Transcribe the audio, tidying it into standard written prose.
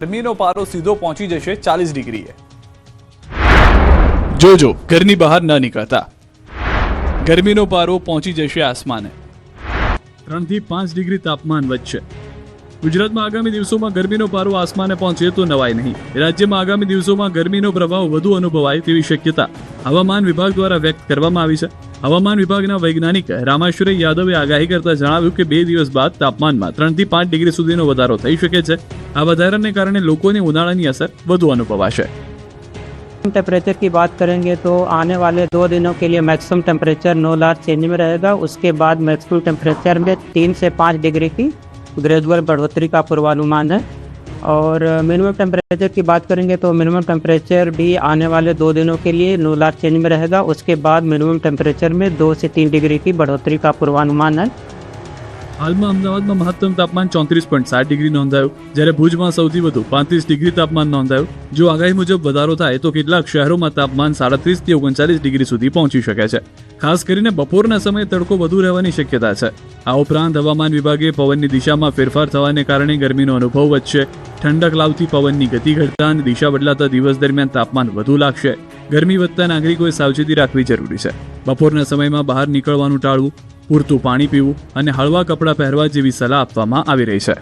ગરમીનો પારો સીધો પહોંચી જશે 40 ડિગ્રીએ। જોજો ઘરની બહાર ન નીકળતા, ગરમીનો પારો પહોંચી જશે આસમાને। 3 થી 5 ડિગ્રી તાપમાન વધશે। ગુજરાતમાં આગામી દિવસોમાં ગરમીનો પારો આસમાને પહોંચે તો નવાય નહીં। રાજ્યમાં આગામી દિવસોમાં ગરમીનો પ્રભાવ વધુ અનુભવાય તેવી શક્યતા હવામાન વિભાગ દ્વારા વ્યક્ત કરવામાં આવી છે। હવામાન વિભાગના વૈજ્ઞાનિક રામાશ્વરી યાદવે આગાહી કરતા જણાવ્યું કે 2 દિવસ બાદ તાપમાનમાં 3 થી 5 ડિગ્રી સુધીનો વધારો થઈ શકે છે। આ વધારાને કારણે લોકોને ઉનાળાની અસર વધુ અનુભવાશે। टेम्परेचर की बात करेंगे तो आने वाले 2 दिनों के लिए मैक्सिमम टेम्परेचर नो लार्ज चेंज में रहेगा। उसके बाद मैक्सिमम टेम्परेचर में 3 से 5 डिग्री की ग्रेजुअल बढ़ोतरी का पूर्वानुमान है। और मिनिमम टेम्परेचर की बात करेंगे तो मिनिमम टेम्परेचर भी आने वाले 2 दिनों के लिए नो लार्ज चेंज में रहेगा। उसके बाद मिनिमम टेम्परेचर में 2 से 3 डिग्री की बढ़ोतरी का पूर्वानुमान है। હાલમાં અમદાવાદમાં મહત્તમ તાપમાન 34.7 ડિગ્રી નોંધાયું, જ્યારે ભુજમાં સૌથી વધુ 35 ડિગ્રી તાપમાન નોંધાયું। જો આગાહી મુજબ વધારો થાય તો કેટલાક શહેરોમાં તાપમાન 37 થી 39 ડિગ્રી સુધી પહોંચી શકે છે। ખાસ કરીને બપોરના સમયે તડકો વધુ રહેવાની શક્યતા છે। આ ઉપરાંત હવામાન વિભાગે પવનની દિશામાં ફેરફાર થવાને કારણે ગરમીનો અનુભવ વધશે। ઠંડક લાવતી પવનની ગતિ ઘટતા અને દિશા બદલાતા દિવસ દરમિયાન તાપમાન વધુ લાગશે। ગરમી વધતા નાગરિકોએ સાવચેતી રાખવી જરૂરી છે। બપોરના સમયમાં બહાર નીકળવાનું ટાળવું, પૂરતું પાણી પીવું અને હળવા કપડાં પહેરવા જેવી સલાહ આપવામાં આવી રહી છે।